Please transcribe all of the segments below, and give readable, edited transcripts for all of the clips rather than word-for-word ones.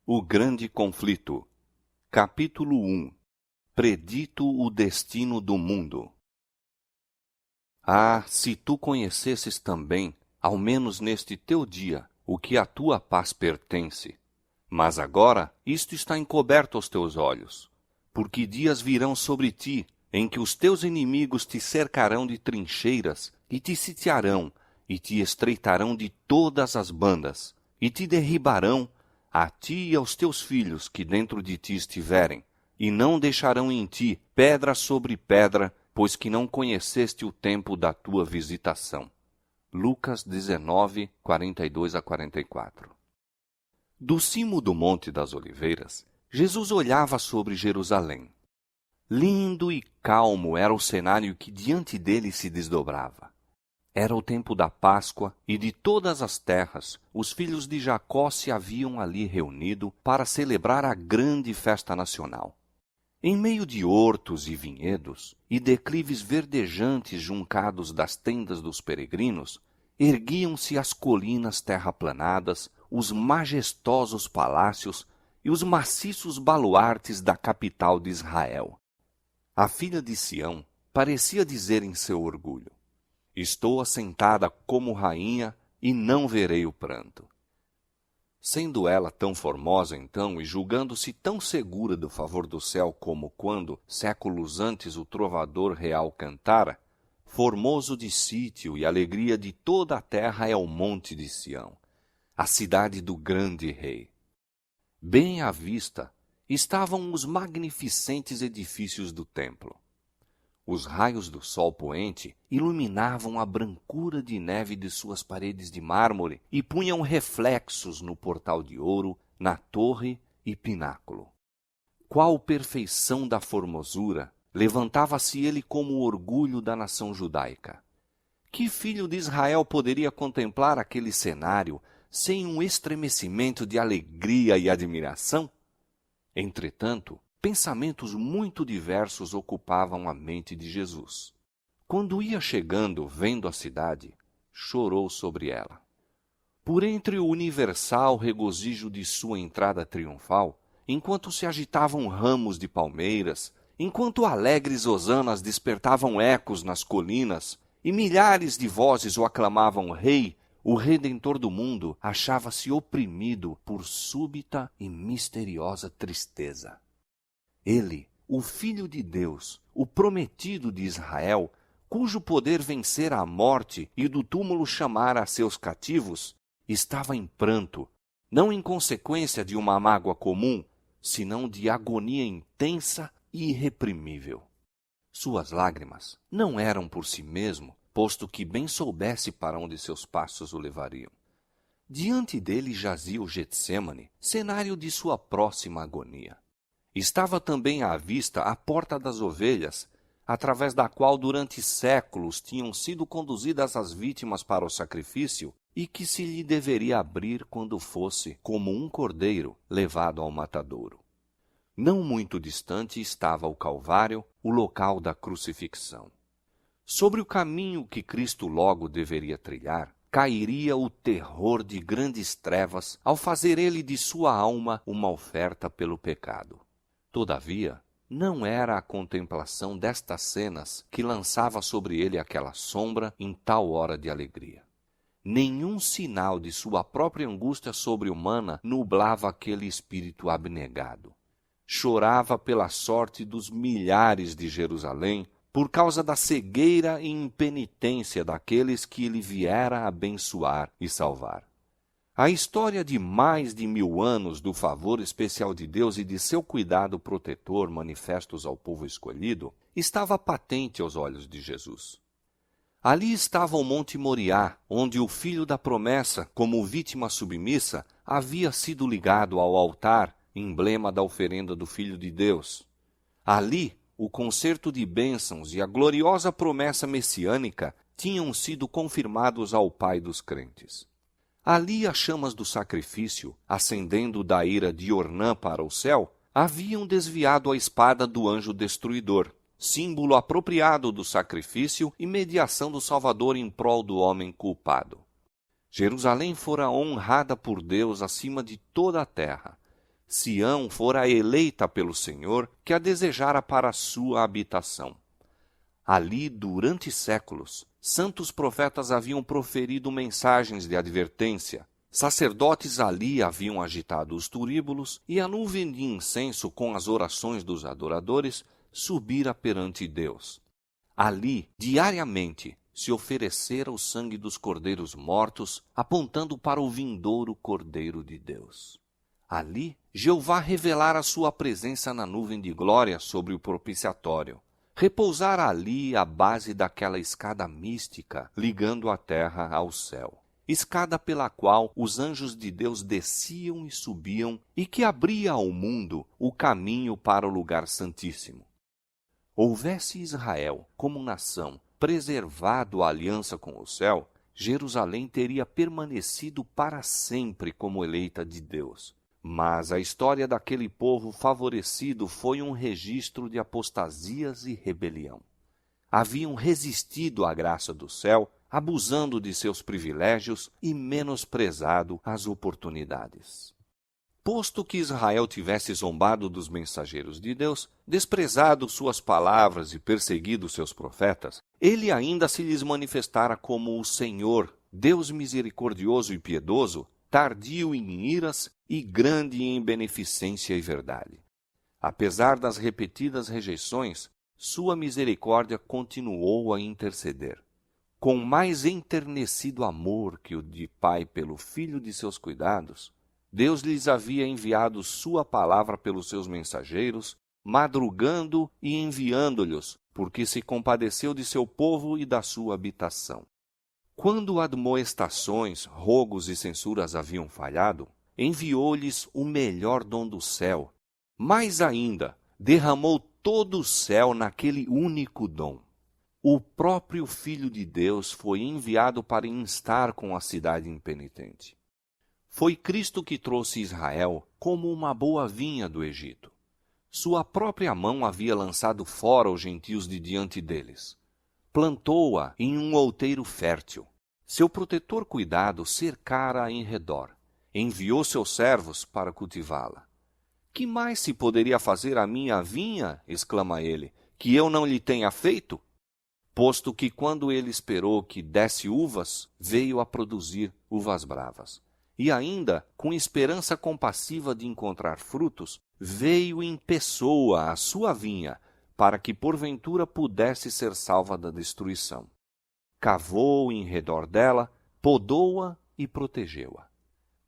O grande conflito. Capítulo 1. Predito o destino do mundo. Ah, se tu conhecesses também, ao menos neste teu dia, o que à tua paz pertence. Mas agora isto está encoberto aos teus olhos, porque dias virão sobre ti, em que os teus inimigos te cercarão de trincheiras, e te sitiarão, e te estreitarão de todas as bandas, e te derribarão, a ti e aos teus filhos que dentro de ti estiverem, e não deixarão em ti pedra sobre pedra, pois que não conheceste o tempo da tua visitação. Lucas 19, 42-44. Do cimo do Monte das Oliveiras, Jesus olhava sobre Jerusalém. Lindo e calmo era o cenário que diante dele se desdobrava. Era o tempo da Páscoa, e de todas as terras, os filhos de Jacó se haviam ali reunido para celebrar a grande festa nacional. Em meio de hortos e vinhedos, e declives verdejantes juncados das tendas dos peregrinos, erguiam-se as colinas terraplanadas, os majestosos palácios e os maciços baluartes da capital de Israel. A filha de Sião parecia dizer em seu orgulho: estou assentada como rainha e não verei o pranto. Sendo ela tão formosa então e julgando-se tão segura do favor do céu como quando, séculos antes, o trovador real cantara, formoso de sítio e alegria de toda a terra é o monte de Sião, a cidade do grande rei. Bem à vista estavam os magnificentes edifícios do templo. Os raios do sol poente iluminavam a brancura de neve de suas paredes de mármore e punham reflexos no portal de ouro, na torre e pináculo. Qual perfeição da formosura! Levantava-se ele como o orgulho da nação judaica. Que filho de Israel poderia contemplar aquele cenário sem um estremecimento de alegria e admiração? Entretanto, pensamentos muito diversos ocupavam a mente de Jesus. Quando ia chegando, vendo a cidade, chorou sobre ela. Por entre o universal regozijo de sua entrada triunfal, enquanto se agitavam ramos de palmeiras, enquanto alegres hosanas despertavam ecos nas colinas, e milhares de vozes o aclamavam rei, o Redentor do mundo achava-se oprimido por súbita e misteriosa tristeza. Ele, o Filho de Deus, o prometido de Israel, cujo poder vencera a morte e do túmulo chamara a seus cativos, estava em pranto, não em consequência de uma mágoa comum, senão de agonia intensa e irreprimível. Suas lágrimas não eram por si mesmo, posto que bem soubesse para onde seus passos o levariam. Diante dele jazia o Getsêmani, cenário de sua próxima agonia. Estava também à vista a Porta das Ovelhas, através da qual durante séculos tinham sido conduzidas as vítimas para o sacrifício e que se lhe deveria abrir quando fosse, como um cordeiro, levado ao matadouro. Não muito distante estava o Calvário, o local da crucifixão. Sobre o caminho que Cristo logo deveria trilhar, cairia o terror de grandes trevas ao fazer ele de sua alma uma oferta pelo pecado. Todavia, não era a contemplação destas cenas que lançava sobre ele aquela sombra em tal hora de alegria. Nenhum sinal de sua própria angústia sobre-humana nublava aquele espírito abnegado. Chorava pela sorte dos milhares de Jerusalém, por causa da cegueira e impenitência daqueles que ele viera abençoar e salvar. A história de mais de 1000 anos do favor especial de Deus e de seu cuidado protetor manifestos ao povo escolhido estava patente aos olhos de Jesus. Ali estava o Monte Moriá, onde o filho da promessa, como vítima submissa, havia sido ligado ao altar, emblema da oferenda do Filho de Deus. Ali, o concerto de bênçãos e a gloriosa promessa messiânica tinham sido confirmados ao Pai dos crentes. Ali as chamas do sacrifício, ascendendo da ira de Ornã para o céu, haviam desviado a espada do anjo destruidor, símbolo apropriado do sacrifício e mediação do Salvador em prol do homem culpado. Jerusalém fora honrada por Deus acima de toda a terra, Sião fora eleita pelo Senhor, que a desejara para a sua habitação. Ali, durante séculos, santos profetas haviam proferido mensagens de advertência. Sacerdotes ali haviam agitado os turíbulos, e a nuvem de incenso com as orações dos adoradores subira perante Deus. Ali, diariamente, se oferecera o sangue dos cordeiros mortos, apontando para o vindouro Cordeiro de Deus. Ali, Jeová revelara sua presença na nuvem de glória sobre o propiciatório. Repousara ali a base daquela escada mística, ligando a terra ao céu. Escada pela qual os anjos de Deus desciam e subiam, e que abria ao mundo o caminho para o lugar santíssimo. Houvesse Israel, como nação, preservado a aliança com o céu, Jerusalém teria permanecido para sempre como eleita de Deus. Mas a história daquele povo favorecido foi um registro de apostasias e rebelião. Haviam resistido à graça do céu, abusando de seus privilégios e menosprezado as oportunidades. Posto que Israel tivesse zombado dos mensageiros de Deus, desprezado suas palavras e perseguido seus profetas, ele ainda se lhes manifestara como o Senhor, Deus misericordioso e piedoso, tardio em iras e grande em beneficência e verdade. Apesar das repetidas rejeições, sua misericórdia continuou a interceder. Com mais enternecido amor que o de pai pelo filho de seus cuidados, Deus lhes havia enviado sua palavra pelos seus mensageiros, madrugando e enviando-lhes, porque se compadeceu de seu povo e da sua habitação. Quando admoestações, rogos e censuras haviam falhado, enviou-lhes o melhor dom do céu. Mais ainda, derramou todo o céu naquele único dom. O próprio Filho de Deus foi enviado para instar com a cidade impenitente. Foi Cristo que trouxe Israel como uma boa vinha do Egito. Sua própria mão havia lançado fora os gentios de diante deles. Plantou-a em um outeiro fértil. Seu protetor cuidado cercara-a em redor. Enviou seus servos para cultivá-la. Que mais se poderia fazer à minha vinha, exclama ele, que eu não lhe tenha feito? Posto que quando ele esperou que desse uvas, veio a produzir uvas bravas. E ainda, com esperança compassiva de encontrar frutos, veio em pessoa à sua vinha, para que porventura pudesse ser salva da destruição. Cavou em redor dela, podou-a e protegeu-a.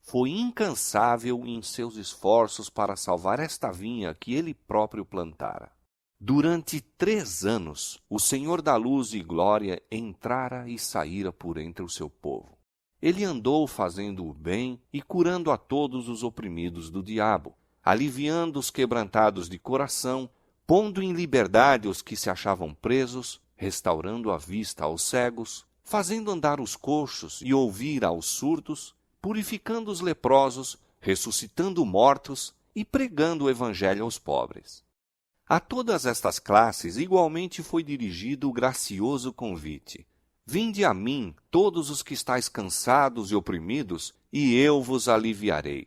Foi incansável em seus esforços para salvar esta vinha que ele próprio plantara. Durante 3 anos, o Senhor da luz e glória entrara e saíra por entre o seu povo. Ele andou fazendo o bem e curando a todos os oprimidos do diabo, aliviando os quebrantados de coração, pondo em liberdade os que se achavam presos, restaurando a vista aos cegos, fazendo andar os coxos e ouvir aos surdos, purificando os leprosos, ressuscitando mortos e pregando o evangelho aos pobres. A todas estas classes igualmente foi dirigido o gracioso convite: vinde a mim, todos os que estáis cansados e oprimidos, e eu vos aliviarei.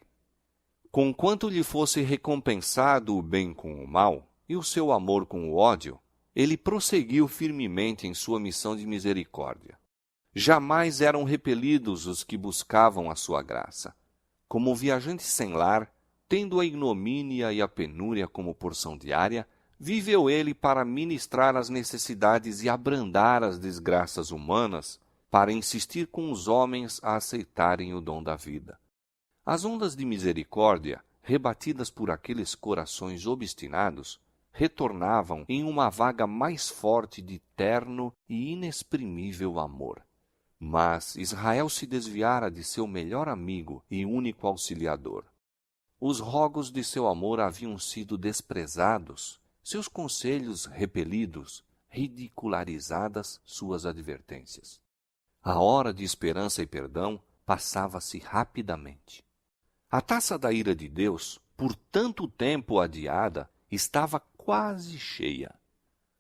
Conquanto lhe fosse recompensado o bem com o mal, e o seu amor com o ódio, ele prosseguiu firmemente em sua missão de misericórdia. Jamais eram repelidos os que buscavam a sua graça. Como viajante sem lar, tendo a ignomínia e a penúria como porção diária, viveu ele para ministrar as necessidades e abrandar as desgraças humanas, para insistir com os homens a aceitarem o dom da vida. As ondas de misericórdia, rebatidas por aqueles corações obstinados, retornavam em uma vaga mais forte de terno e inexprimível amor. Mas Israel se desviara de seu melhor amigo e único auxiliador. Os rogos de seu amor haviam sido desprezados, seus conselhos repelidos, ridicularizadas suas advertências. A hora de esperança e perdão passava-se rapidamente. A taça da ira de Deus, por tanto tempo adiada, estava quase cheia.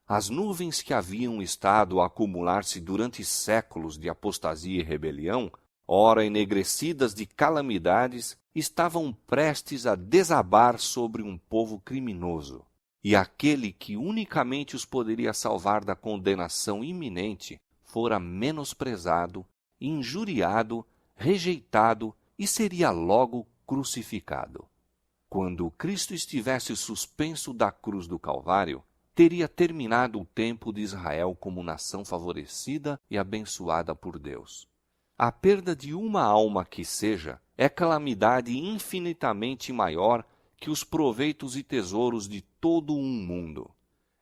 As nuvens que haviam estado a acumular-se durante séculos de apostasia e rebelião, ora enegrecidas de calamidades, estavam prestes a desabar sobre um povo criminoso, e aquele que unicamente os poderia salvar da condenação iminente fora menosprezado, injuriado, rejeitado e seria logo crucificado. Quando Cristo estivesse suspenso da cruz do Calvário, teria terminado o tempo de Israel como nação favorecida e abençoada por Deus. A perda de uma alma que seja é calamidade infinitamente maior que os proveitos e tesouros de todo um mundo.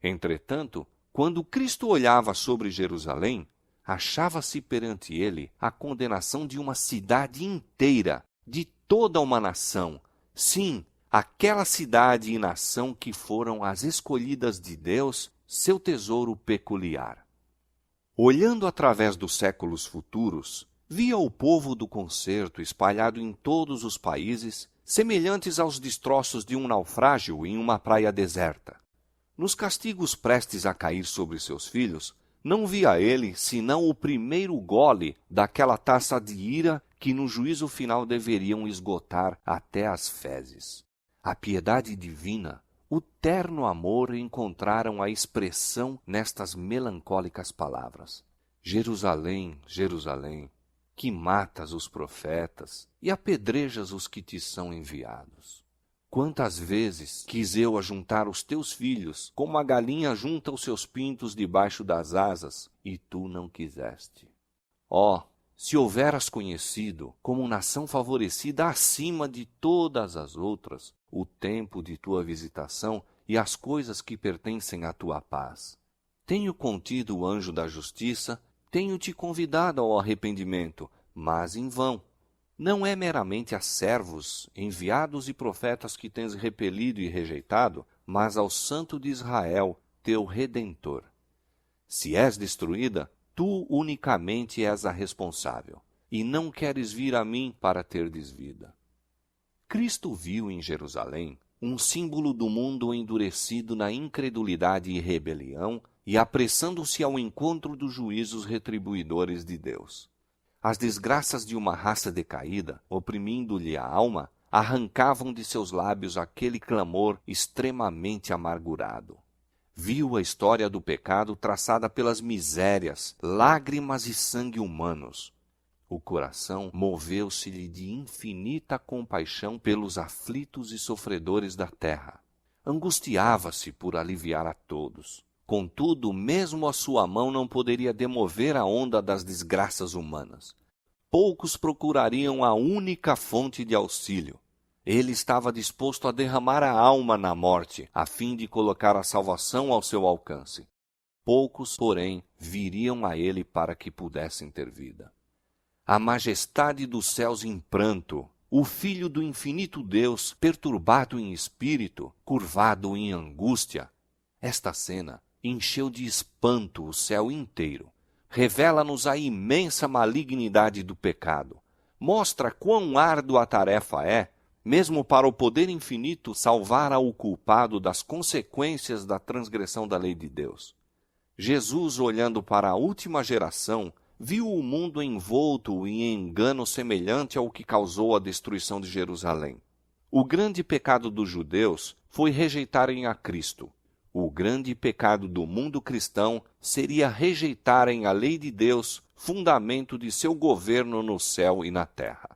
Entretanto, quando Cristo olhava sobre Jerusalém, achava-se perante ele a condenação de uma cidade inteira, de toda uma nação. Sim, aquela cidade e nação que foram as escolhidas de Deus, seu tesouro peculiar. Olhando através dos séculos futuros, via o povo do concerto espalhado em todos os países, semelhantes aos destroços de um naufrágio em uma praia deserta. Nos castigos prestes a cair sobre seus filhos, não via ele senão o primeiro gole daquela taça de ira que no juízo final deveriam esgotar até as fezes. A piedade divina, o terno amor encontraram a expressão nestas melancólicas palavras. Jerusalém, Jerusalém, que matas os profetas e apedrejas os que te são enviados. Quantas vezes quis eu ajuntar os teus filhos, como a galinha junta os seus pintos debaixo das asas, e tu não quiseste. Ó, se houveras conhecido, como nação favorecida acima de todas as outras, o tempo de tua visitação e as coisas que pertencem à tua paz. Tenho contido o anjo da justiça, tenho-te convidado ao arrependimento, mas em vão. Não é meramente a servos, enviados e profetas que tens repelido e rejeitado, mas ao Santo de Israel, teu Redentor. Se és destruída, tu unicamente és a responsável, e não queres vir a mim para terdes vida. Cristo viu em Jerusalém um símbolo do mundo endurecido na incredulidade e rebelião e apressando-se ao encontro dos juízos retribuidores de Deus. As desgraças de uma raça decaída, oprimindo-lhe a alma, arrancavam de seus lábios aquele clamor extremamente amargurado. Viu a história do pecado traçada pelas misérias, lágrimas e sangue humanos. O coração moveu-se-lhe de infinita compaixão pelos aflitos e sofredores da terra. Angustiava-se por aliviar a todos. Contudo, mesmo a sua mão não poderia demover a onda das desgraças humanas. Poucos procurariam a única fonte de auxílio. Ele estava disposto a derramar a alma na morte, a fim de colocar a salvação ao seu alcance. Poucos, porém, viriam a ele para que pudessem ter vida. A majestade dos céus em pranto, o Filho do infinito Deus, perturbado em espírito, curvado em angústia. Esta cena encheu de espanto o céu inteiro. Revela-nos a imensa malignidade do pecado. Mostra quão árdua a tarefa é, mesmo para o poder infinito, salvar ao culpado das consequências da transgressão da lei de Deus. Jesus, olhando para a última geração, viu o mundo envolto em engano semelhante ao que causou a destruição de Jerusalém. O grande pecado dos judeus foi rejeitarem a Cristo. O grande pecado do mundo cristão seria rejeitarem a lei de Deus, fundamento de seu governo no céu e na terra.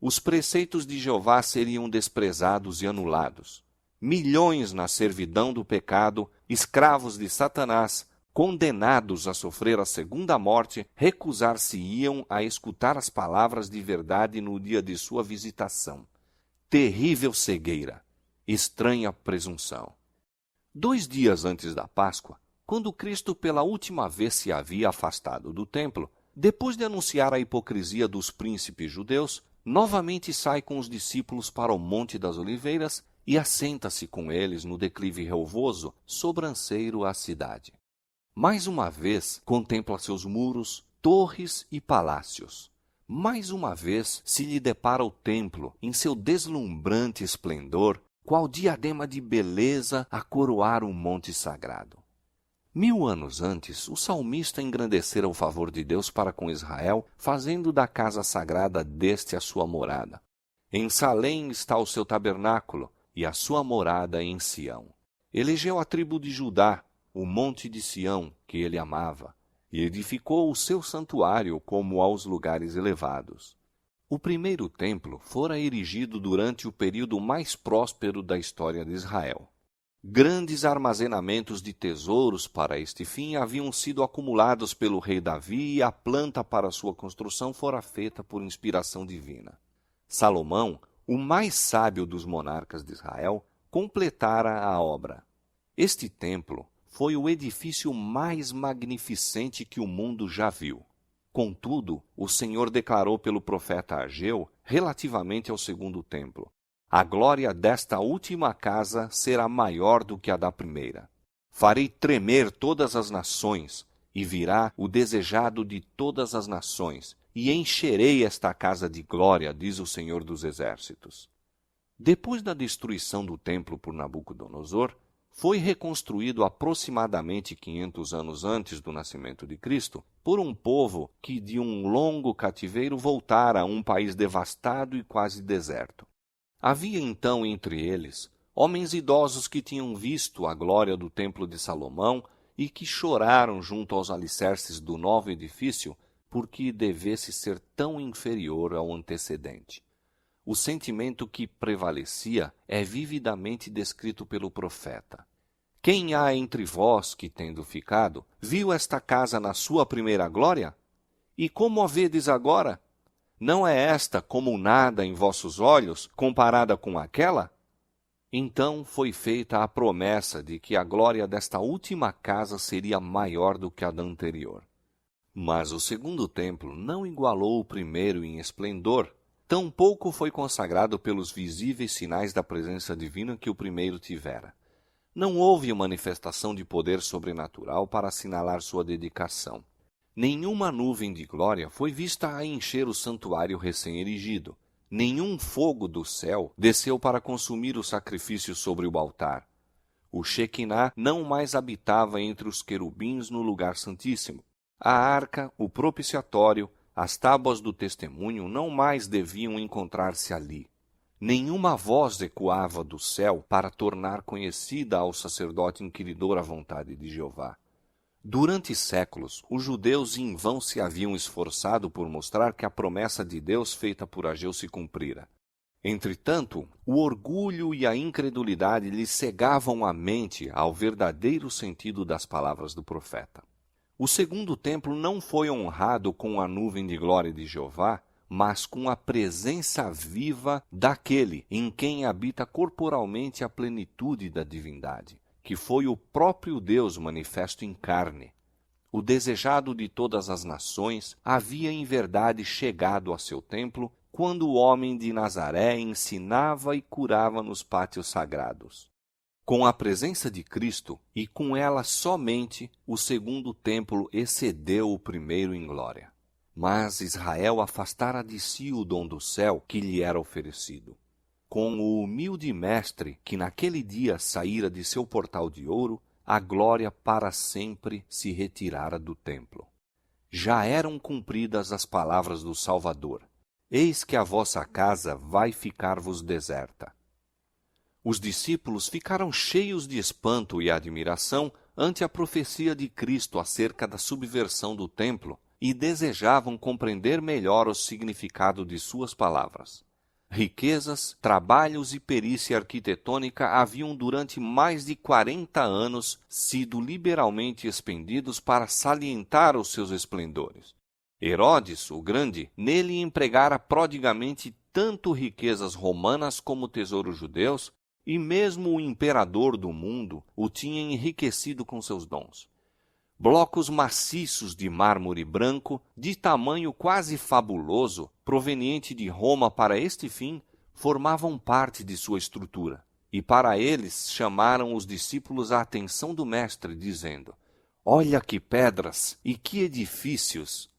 Os preceitos de Jeová seriam desprezados e anulados. Milhões na servidão do pecado, escravos de Satanás, condenados a sofrer a segunda morte, recusar-se-iam a escutar as palavras de verdade no dia de sua visitação. Terrível cegueira, estranha presunção. 2 dias antes da Páscoa, quando Cristo pela última vez se havia afastado do templo, depois de anunciar a hipocrisia dos príncipes judeus, novamente sai com os discípulos para o Monte das Oliveiras e assenta-se com eles no declive relvoso, sobranceiro à cidade. Mais uma vez contempla seus muros, torres e palácios. Mais uma vez se lhe depara o templo em seu deslumbrante esplendor, qual diadema de beleza a coroar o monte sagrado. 1000 anos antes, o salmista engrandecera o favor de Deus para com Israel, fazendo da casa sagrada deste a sua morada. Em Salém está o seu tabernáculo, e a sua morada em Sião. Elegeu a tribo de Judá, o monte de Sião, que ele amava, e edificou o seu santuário como aos lugares elevados. O primeiro templo fora erigido durante o período mais próspero da história de Israel. Grandes armazenamentos de tesouros para este fim haviam sido acumulados pelo rei Davi e a planta para sua construção fora feita por inspiração divina. Salomão, o mais sábio dos monarcas de Israel, completara a obra. Este templo foi o edifício mais magnificente que o mundo já viu. Contudo, o Senhor declarou pelo profeta Ageu, relativamente ao segundo templo: a glória desta última casa será maior do que a da primeira. Farei tremer todas as nações, e virá o desejado de todas as nações, e encherei esta casa de glória, diz o Senhor dos Exércitos. Depois da destruição do templo por Nabucodonosor, foi reconstruído aproximadamente 500 anos antes do nascimento de Cristo por um povo que de um longo cativeiro voltara a um país devastado e quase deserto. Havia então entre eles homens idosos que tinham visto a glória do templo de Salomão e que choraram junto aos alicerces do novo edifício porque devesse ser tão inferior ao antecedente. O sentimento que prevalecia é vividamente descrito pelo profeta. Quem há entre vós que, tendo ficado, viu esta casa na sua primeira glória? E como a vedes agora? Não é esta como nada em vossos olhos, comparada com aquela? Então foi feita a promessa de que a glória desta última casa seria maior do que a da anterior. Mas o segundo templo não igualou o primeiro em esplendor, tampouco foi consagrado pelos visíveis sinais da presença divina que o primeiro tivera. Não houve manifestação de poder sobrenatural para assinalar sua dedicação. Nenhuma nuvem de glória foi vista a encher o santuário recém-erigido. Nenhum fogo do céu desceu para consumir o sacrifício sobre o altar. O Shequiná não mais habitava entre os querubins no lugar santíssimo. A arca, o propiciatório, as tábuas do testemunho não mais deviam encontrar-se ali. Nenhuma voz ecoava do céu para tornar conhecida ao sacerdote inquiridor a vontade de Jeová. Durante séculos, os judeus em vão se haviam esforçado por mostrar que a promessa de Deus feita por Ageu se cumprira. Entretanto, o orgulho e a incredulidade lhes cegavam a mente ao verdadeiro sentido das palavras do profeta. O segundo templo não foi honrado com a nuvem de glória de Jeová, mas com a presença viva daquele em quem habita corporalmente a plenitude da divindade, que foi o próprio Deus manifesto em carne. O desejado de todas as nações havia em verdade chegado a seu templo quando o homem de Nazaré ensinava e curava nos pátios sagrados. Com a presença de Cristo, e com ela somente, o segundo templo excedeu o primeiro em glória. Mas Israel afastara de si o dom do céu que lhe era oferecido. Com o humilde mestre que naquele dia saíra de seu portal de ouro, a glória para sempre se retirara do templo. Já eram cumpridas as palavras do Salvador: eis que a vossa casa vai ficar-vos deserta. Os discípulos ficaram cheios de espanto e admiração ante a profecia de Cristo acerca da subversão do templo e desejavam compreender melhor o significado de suas palavras. Riquezas, trabalhos e perícia arquitetônica haviam durante mais de 40 anos sido liberalmente expendidos para salientar os seus esplendores. Herodes, o Grande, nele empregara prodigamente tanto riquezas romanas como tesouros judeus, e mesmo o imperador do mundo o tinha enriquecido com seus dons. Blocos maciços de mármore branco, de tamanho quase fabuloso, proveniente de Roma para este fim, formavam parte de sua estrutura, e para eles chamaram os discípulos a atenção do Mestre, dizendo: olha que pedras e que edifícios!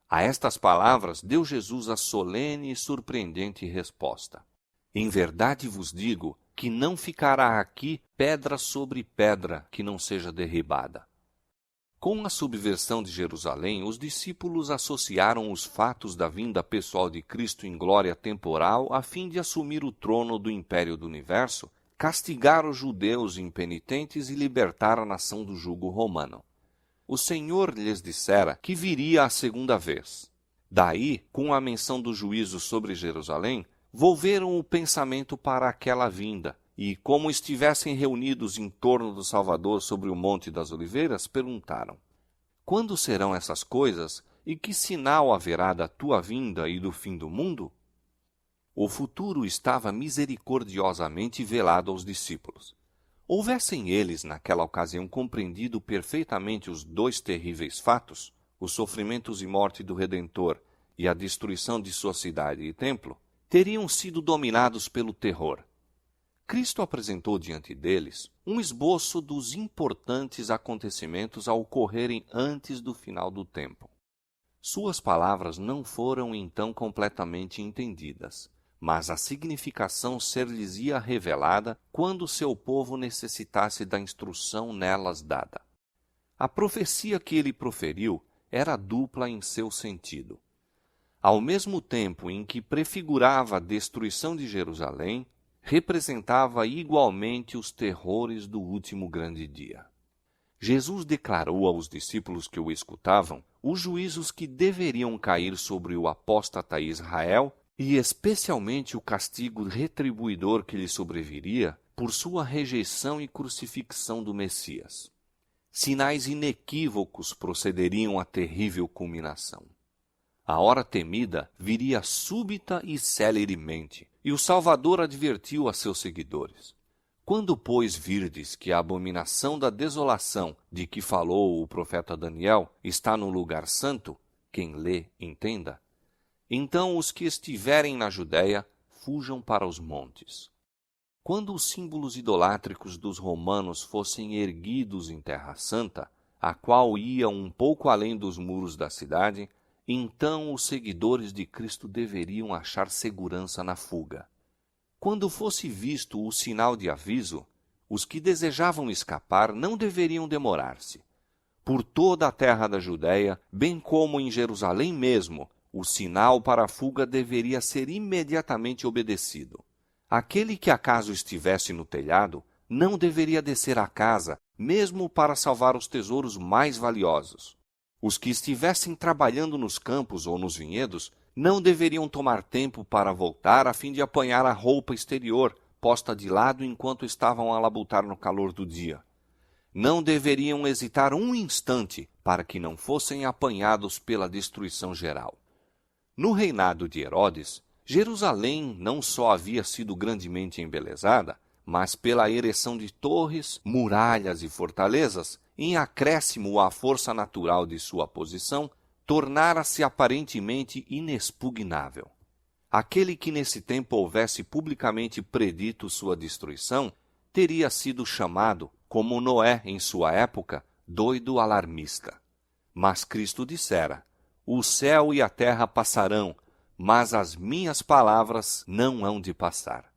A estas palavras deu Jesus a solene e surpreendente resposta: em verdade vos digo que não ficará aqui pedra sobre pedra que não seja derribada. Com a subversão de Jerusalém, os discípulos associaram os fatos da vinda pessoal de Cristo em glória temporal a fim de assumir o trono do império do universo, castigar os judeus impenitentes e libertar a nação do jugo romano. O Senhor lhes dissera que viria a segunda vez. Daí, com a menção do juízo sobre Jerusalém, volveram o pensamento para aquela vinda, e, como estivessem reunidos em torno do Salvador sobre o Monte das Oliveiras, perguntaram: quando serão essas coisas, e que sinal haverá da tua vinda e do fim do mundo? O futuro estava misericordiosamente velado aos discípulos. Houvessem eles, naquela ocasião, compreendido perfeitamente os dois terríveis fatos, os sofrimentos e morte do Redentor e a destruição de sua cidade e templo, teriam sido dominados pelo terror. Cristo apresentou diante deles um esboço dos importantes acontecimentos a ocorrerem antes do final do tempo. Suas palavras não foram então completamente entendidas, mas a significação ser-lhes-ia revelada quando seu povo necessitasse da instrução nelas dada. A profecia que ele proferiu era dupla em seu sentido. Ao mesmo tempo em que prefigurava a destruição de Jerusalém, representava igualmente os terrores do último grande dia. Jesus declarou aos discípulos que o escutavam os juízos que deveriam cair sobre o apóstata Israel e especialmente o castigo retribuidor que lhe sobreviria por sua rejeição e crucifixão do Messias. Sinais inequívocos procederiam à terrível culminação. A hora temida viria súbita e celeremente, e o Salvador advertiu a seus seguidores: quando, pois, virdes que a abominação da desolação de que falou o profeta Daniel está no lugar santo, quem lê, entenda, então os que estiverem na Judéia fujam para os montes. Quando os símbolos idolátricos dos romanos fossem erguidos em terra santa, a qual ia um pouco além dos muros da cidade, então os seguidores de Cristo deveriam achar segurança na fuga. Quando fosse visto o sinal de aviso, os que desejavam escapar não deveriam demorar-se. Por toda a terra da Judéia, bem como em Jerusalém mesmo, o sinal para a fuga deveria ser imediatamente obedecido. Aquele que acaso estivesse no telhado não deveria descer à casa, mesmo para salvar os tesouros mais valiosos. Os que estivessem trabalhando nos campos ou nos vinhedos não deveriam tomar tempo para voltar a fim de apanhar a roupa exterior, posta de lado enquanto estavam a labutar no calor do dia. Não deveriam hesitar um instante para que não fossem apanhados pela destruição geral. No reinado de Herodes, Jerusalém não só havia sido grandemente embelezada, mas pela ereção de torres, muralhas e fortalezas, em acréscimo à força natural de sua posição, tornara-se aparentemente inexpugnável. Aquele que nesse tempo houvesse publicamente predito sua destruição, teria sido chamado, como Noé em sua época, doido alarmista. Mas Cristo dissera: o céu e a terra passarão, mas as minhas palavras não hão de passar.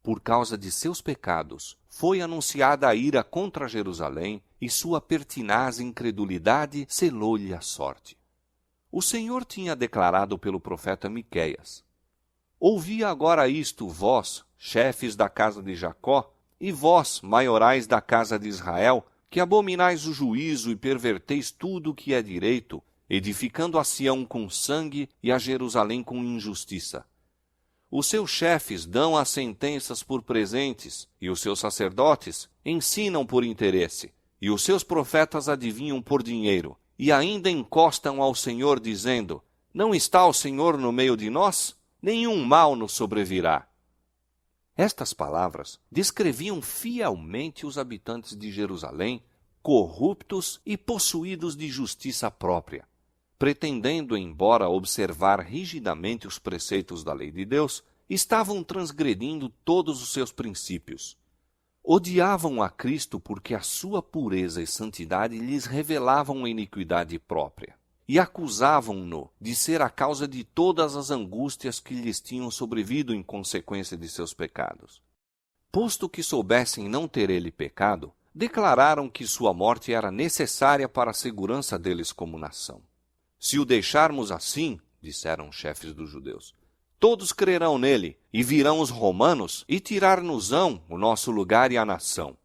Por causa de seus pecados, foi anunciada a ira contra Jerusalém, e sua pertinaz incredulidade selou-lhe a sorte. O Senhor tinha declarado pelo profeta Miqueias: ouvi agora isto, vós, chefes da casa de Jacó, e vós, maiorais da casa de Israel, que abominais o juízo e perverteis tudo o que é direito, edificando a Sião com sangue e a Jerusalém com injustiça. Os seus chefes dão as sentenças por presentes, e os seus sacerdotes ensinam por interesse, e os seus profetas adivinham por dinheiro, e ainda encostam ao Senhor, dizendo: não está o Senhor no meio de nós? Nenhum mal nos sobrevirá. Estas palavras descreviam fielmente os habitantes de Jerusalém, corruptos e possuídos de justiça própria, pretendendo, embora observar rigidamente os preceitos da lei de Deus, estavam transgredindo todos os seus princípios. Odiavam a Cristo porque a sua pureza e santidade lhes revelavam a iniquidade própria, e acusavam-no de ser a causa de todas as angústias que lhes tinham sobrevido em consequência de seus pecados. Posto que soubessem não ter ele pecado, declararam que sua morte era necessária para a segurança deles como nação. Se o deixarmos assim, disseram os chefes dos judeus, todos crerão nele, e virão os romanos e tirar-nos-ão o nosso lugar e a nação.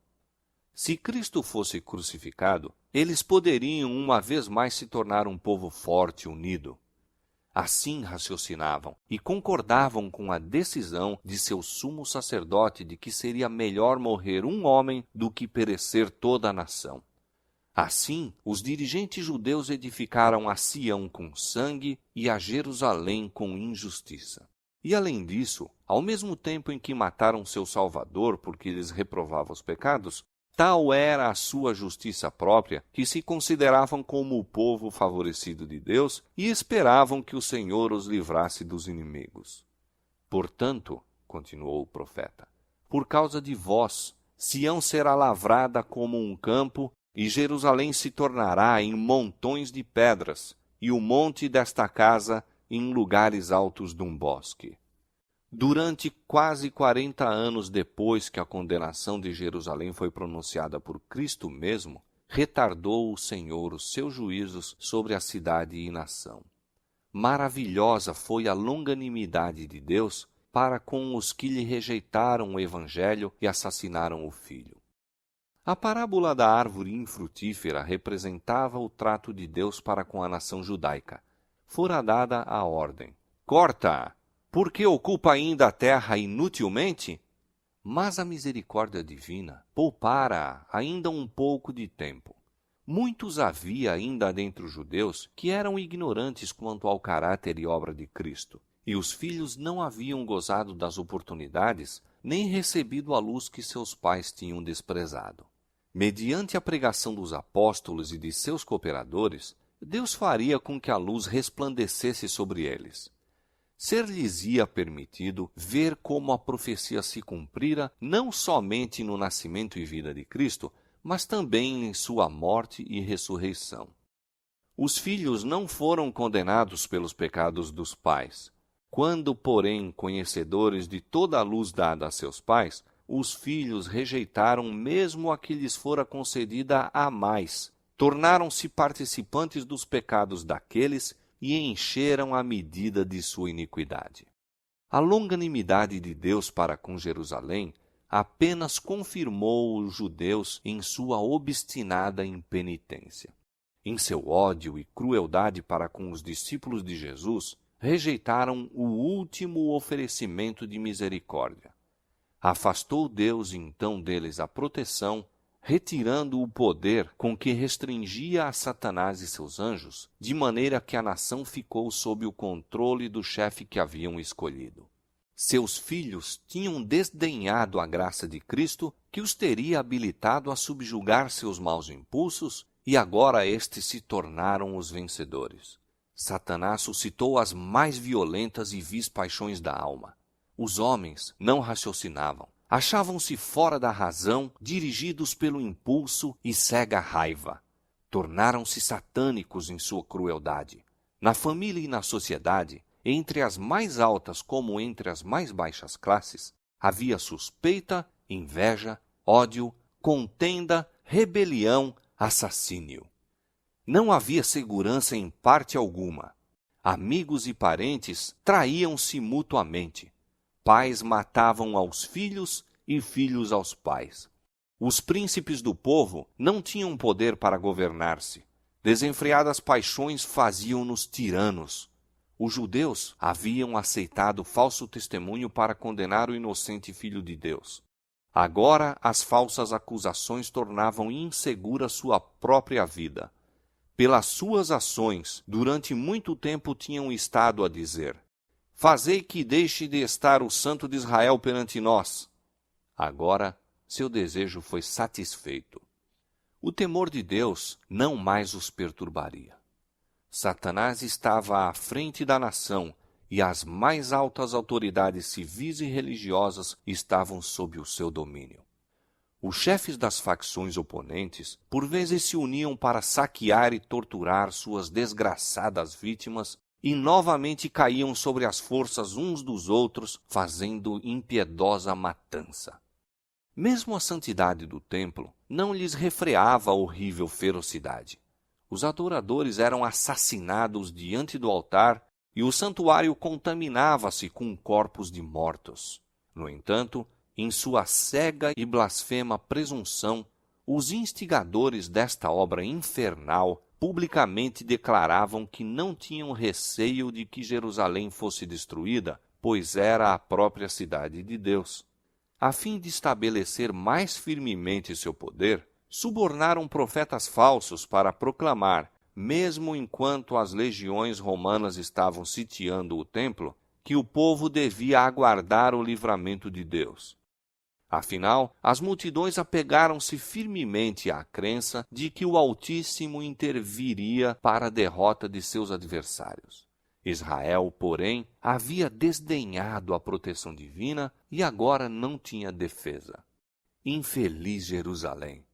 Se Cristo fosse crucificado, eles poderiam uma vez mais se tornar um povo forte e unido. Assim raciocinavam e concordavam com a decisão de seu sumo sacerdote de que seria melhor morrer um homem do que perecer toda a nação. Assim, os dirigentes judeus edificaram a Sião com sangue e a Jerusalém com injustiça. E além disso, ao mesmo tempo em que mataram seu Salvador porque lhes reprovava os pecados, tal era a sua justiça própria que se consideravam como o povo favorecido de Deus e esperavam que o Senhor os livrasse dos inimigos. Portanto, continuou o profeta, por causa de vós, Sião será lavrada como um campo e Jerusalém se tornará em montões de pedras e o monte desta casa em lugares altos de um bosque. Durante quase 40 anos depois que a condenação de Jerusalém foi pronunciada por Cristo mesmo, retardou o Senhor os seus juízos sobre a cidade e nação. Maravilhosa foi a longanimidade de Deus para com os que lhe rejeitaram o Evangelho e assassinaram o Filho. A parábola da árvore infrutífera representava o trato de Deus para com a nação judaica. Fora dada a ordem: corta-a! Porque ocupa ainda a terra inutilmente? Mas a misericórdia divina poupara ainda um pouco de tempo. Muitos havia ainda dentre os judeus que eram ignorantes quanto ao caráter e obra de Cristo, e os filhos não haviam gozado das oportunidades, nem recebido a luz que seus pais tinham desprezado. Mediante a pregação dos apóstolos e de seus cooperadores, Deus faria com que a luz resplandecesse sobre eles. Ser-lhes-ia permitido ver como a profecia se cumprira não somente no nascimento e vida de Cristo, mas também em sua morte e ressurreição. Os filhos não foram condenados pelos pecados dos pais. Quando, porém, conhecedores de toda a luz dada a seus pais, os filhos rejeitaram mesmo a que lhes fora concedida a mais, tornaram-se participantes dos pecados daqueles e encheram a medida de sua iniquidade. A longanimidade de Deus para com Jerusalém apenas confirmou os judeus em sua obstinada impenitência. Em seu ódio e crueldade para com os discípulos de Jesus, rejeitaram o último oferecimento de misericórdia. Afastou Deus então deles a proteção, retirando o poder com que restringia a Satanás e seus anjos, de maneira que a nação ficou sob o controle do chefe que haviam escolhido. Seus filhos tinham desdenhado a graça de Cristo, que os teria habilitado a subjugar seus maus impulsos, e agora estes se tornaram os vencedores. Satanás suscitou as mais violentas e vis paixões da alma. Os homens não raciocinavam. Achavam-se fora da razão, dirigidos pelo impulso e cega raiva. Tornaram-se satânicos em sua crueldade. Na família e na sociedade, entre as mais altas como entre as mais baixas classes, havia suspeita, inveja, ódio, contenda, rebelião, assassínio. Não havia segurança em parte alguma. Amigos e parentes traíam-se mutuamente. Pais matavam aos filhos e filhos aos pais. Os príncipes do povo não tinham poder para governar-se. Desenfreadas paixões faziam-nos tiranos. Os judeus haviam aceitado falso testemunho para condenar o inocente Filho de Deus. Agora as falsas acusações tornavam insegura sua própria vida. Pelas suas ações, durante muito tempo tinham estado a dizer: fazei que deixe de estar o Santo de Israel perante nós. Agora, seu desejo foi satisfeito. O temor de Deus não mais os perturbaria. Satanás estava à frente da nação e as mais altas autoridades civis e religiosas estavam sob o seu domínio. Os chefes das facções oponentes, por vezes, se uniam para saquear e torturar suas desgraçadas vítimas e novamente caíam sobre as forças uns dos outros, fazendo impiedosa matança. Mesmo a santidade do templo não lhes refreava a horrível ferocidade. Os adoradores eram assassinados diante do altar e o santuário contaminava-se com corpos de mortos. No entanto, em sua cega e blasfema presunção, os instigadores desta obra infernal publicamente declaravam que não tinham receio de que Jerusalém fosse destruída, pois era a própria cidade de Deus. A fim de estabelecer mais firmemente seu poder, subornaram profetas falsos para proclamar, mesmo enquanto as legiões romanas estavam sitiando o templo, que o povo devia aguardar o livramento de Deus. Afinal, as multidões apegaram-se firmemente à crença de que o Altíssimo interviria para a derrota de seus adversários. Israel, porém, havia desdenhado a proteção divina e agora não tinha defesa. Infeliz Jerusalém,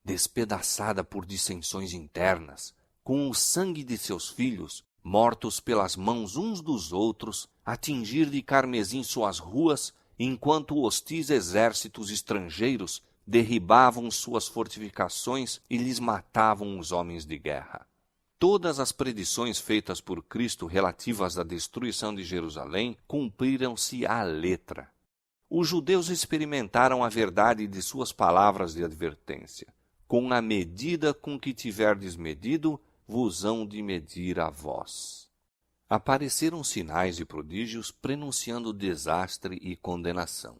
despedaçada por dissensões internas, com o sangue de seus filhos, mortos pelas mãos uns dos outros, a tingir de carmesim suas ruas, enquanto hostis exércitos estrangeiros derribavam suas fortificações e lhes matavam os homens de guerra. Todas as predições feitas por Cristo relativas à destruição de Jerusalém cumpriram-se à letra. Os judeus experimentaram a verdade de suas palavras de advertência. Com a medida com que tiverdes medido, vos hão de medir a vós. Apareceram sinais e prodígios prenunciando desastre e condenação.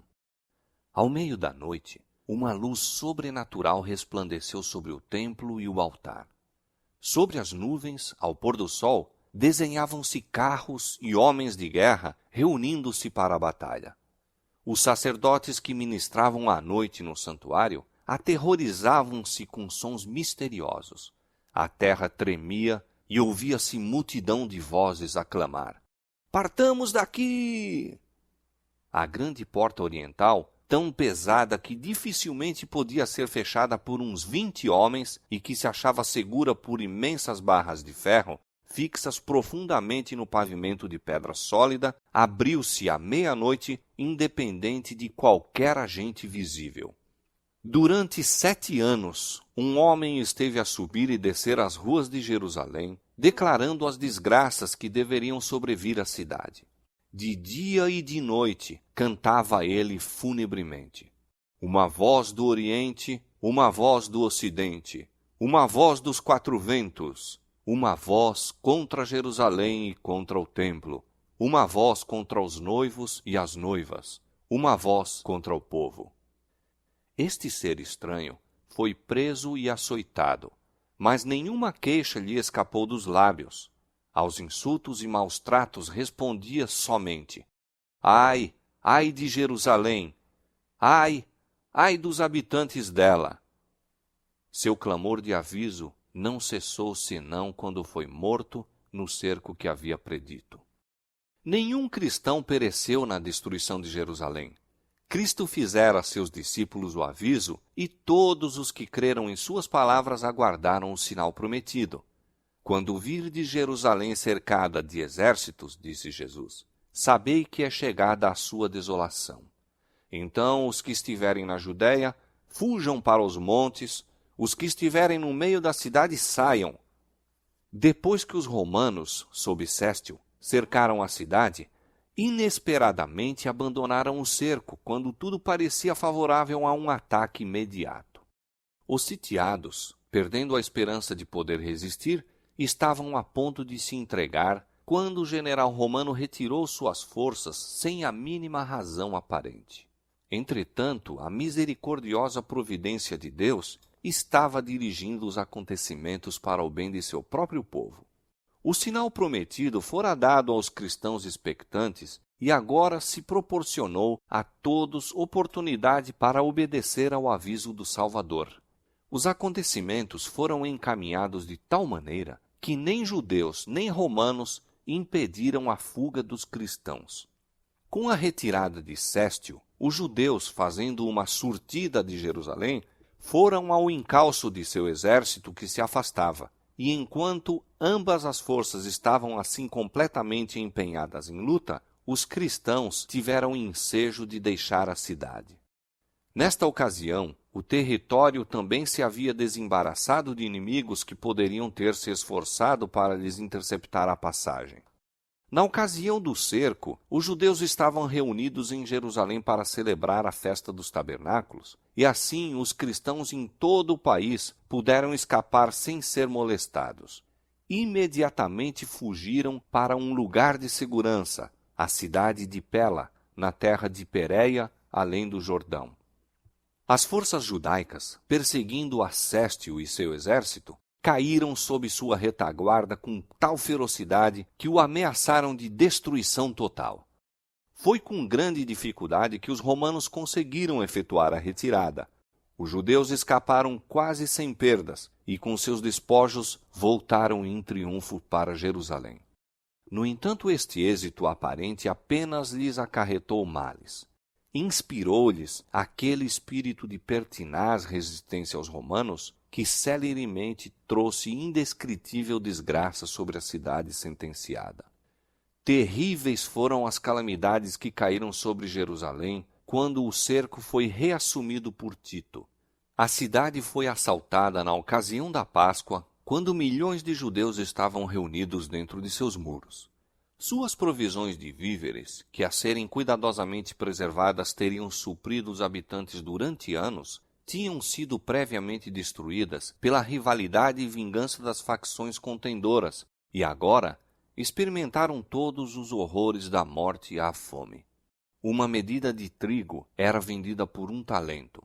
Ao meio da noite, uma luz sobrenatural resplandeceu sobre o templo e o altar. Sobre as nuvens, ao pôr do sol, desenhavam-se carros e homens de guerra reunindo-se para a batalha. Os sacerdotes que ministravam à noite no santuário aterrorizavam-se com sons misteriosos. A terra tremia e ouvia-se multidão de vozes a clamar: "Partamos daqui!" A grande porta oriental, tão pesada que dificilmente podia ser fechada por uns 20 homens e que se achava segura por imensas barras de ferro, fixas profundamente no pavimento de pedra sólida, abriu-se à meia-noite, independente de qualquer agente visível. Durante 7 anos, um homem esteve a subir e descer as ruas de Jerusalém, declarando as desgraças que deveriam sobrevir à cidade. De dia e de noite cantava ele funebremente. Uma voz do Oriente, uma voz do Ocidente, uma voz dos 4 ventos, uma voz contra Jerusalém e contra o templo, uma voz contra os noivos e as noivas, uma voz contra o povo. Este ser estranho foi preso e açoitado, mas nenhuma queixa lhe escapou dos lábios. Aos insultos e maus tratos respondia somente: "Ai, ai de Jerusalém! Ai, ai dos habitantes dela!" Seu clamor de aviso não cessou senão quando foi morto no cerco que havia predito. Nenhum cristão pereceu na destruição de Jerusalém. Cristo fizera a seus discípulos o aviso, e todos os que creram em suas palavras aguardaram o sinal prometido. "Quando virdes Jerusalém cercada de exércitos", disse Jesus, "sabei que é chegada a sua desolação. Então os que estiverem na Judéia, fujam para os montes, os que estiverem no meio da cidade saiam." Depois que os romanos, sob Sestio, cercaram a cidade, inesperadamente abandonaram o cerco quando tudo parecia favorável a um ataque imediato. Os sitiados, perdendo a esperança de poder resistir, estavam a ponto de se entregar quando o general romano retirou suas forças sem a mínima razão aparente. Entretanto, a misericordiosa providência de Deus estava dirigindo os acontecimentos para o bem de seu próprio povo. O sinal prometido fora dado aos cristãos expectantes e agora se proporcionou a todos oportunidade para obedecer ao aviso do Salvador. Os acontecimentos foram encaminhados de tal maneira que nem judeus nem romanos impediram a fuga dos cristãos. Com a retirada de Sestio, os judeus, fazendo uma surtida de Jerusalém, foram ao encalço de seu exército que se afastava. E enquanto ambas as forças estavam assim completamente empenhadas em luta, os cristãos tiveram ensejo de deixar a cidade. Nesta ocasião, o território também se havia desembaraçado de inimigos que poderiam ter se esforçado para lhes interceptar a passagem. Na ocasião do cerco, os judeus estavam reunidos em Jerusalém para celebrar a festa dos tabernáculos, e assim os cristãos em todo o país puderam escapar sem ser molestados. Imediatamente fugiram para um lugar de segurança, a cidade de Pela, na terra de Pérea, além do Jordão. As forças judaicas, perseguindo Acéstio e seu exército, caíram sob sua retaguarda com tal ferocidade que o ameaçaram de destruição total. Foi com grande dificuldade que os romanos conseguiram efetuar a retirada. Os judeus escaparam quase sem perdas e, com seus despojos, voltaram em triunfo para Jerusalém. No entanto, este êxito aparente apenas lhes acarretou males. Inspirou-lhes aquele espírito de pertinaz resistência aos romanos que celeremente trouxe indescritível desgraça sobre a cidade sentenciada. Terríveis foram as calamidades que caíram sobre Jerusalém quando o cerco foi reassumido por Tito. A cidade foi assaltada na ocasião da Páscoa, quando milhões de judeus estavam reunidos dentro de seus muros. Suas provisões de víveres, que a serem cuidadosamente preservadas teriam suprido os habitantes durante anos, tinham sido previamente destruídas pela rivalidade e vingança das facções contendoras, e agora experimentaram todos os horrores da morte e a fome. Uma medida de trigo era vendida por 1 talento.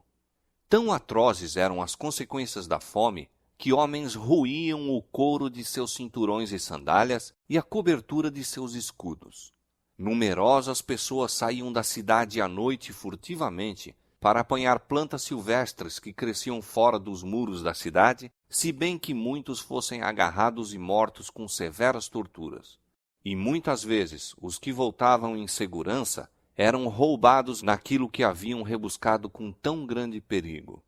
Tão atrozes eram as consequências da fome que homens roíam o couro de seus cinturões e sandálias e a cobertura de seus escudos. Numerosas pessoas saíam da cidade à noite furtivamente para apanhar plantas silvestres que cresciam fora dos muros da cidade, se bem que muitos fossem agarrados e mortos com severas torturas. E muitas vezes os que voltavam em segurança eram roubados naquilo que haviam rebuscado com tão grande perigo.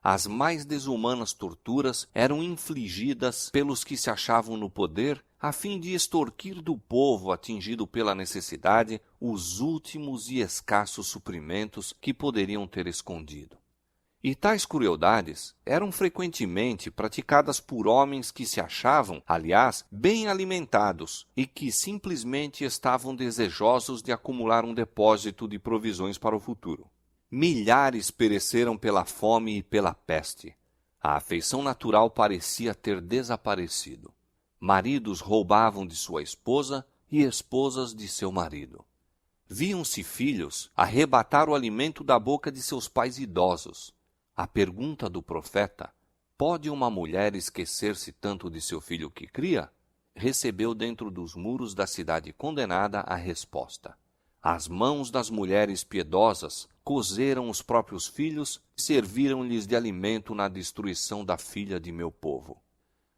As mais desumanas torturas eram infligidas pelos que se achavam no poder, a fim de extorquir do povo atingido pela necessidade os últimos e escassos suprimentos que poderiam ter escondido. E tais crueldades eram frequentemente praticadas por homens que se achavam, aliás, bem alimentados e que simplesmente estavam desejosos de acumular um depósito de provisões para o futuro. Milhares pereceram pela fome e pela peste. A afeição natural parecia ter desaparecido. Maridos roubavam de sua esposa e esposas de seu marido. Viam-se filhos arrebatar o alimento da boca de seus pais idosos. A pergunta do profeta, pode uma mulher esquecer-se tanto de seu filho que cria? Recebeu dentro dos muros da cidade condenada a resposta. As mãos das mulheres piedosas cozeram os próprios filhos e serviram-lhes de alimento na destruição da filha de meu povo.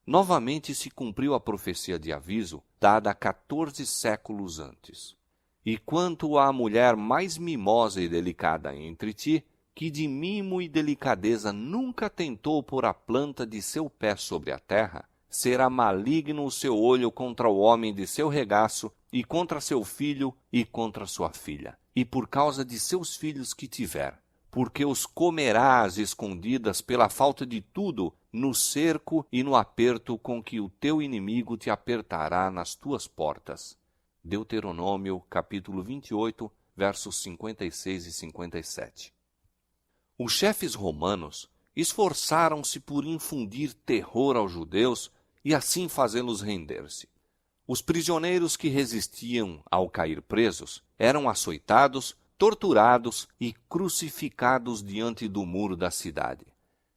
Novamente se cumpriu a profecia de aviso, dada 14 séculos antes. E quanto à mulher mais mimosa e delicada entre ti, que de mimo e delicadeza nunca tentou pôr a planta de seu pé sobre a terra, será maligno o seu olho contra o homem de seu regaço, e contra seu filho e contra sua filha, e por causa de seus filhos que tiver, porque os comerás escondidas pela falta de tudo no cerco e no aperto com que o teu inimigo te apertará nas tuas portas. Deuteronômio, capítulo 28, versos 56 e 57. Os chefes romanos esforçaram-se por infundir terror aos judeus e assim fazê-los render-se. Os prisioneiros que resistiam ao cair presos eram açoitados, torturados e crucificados diante do muro da cidade.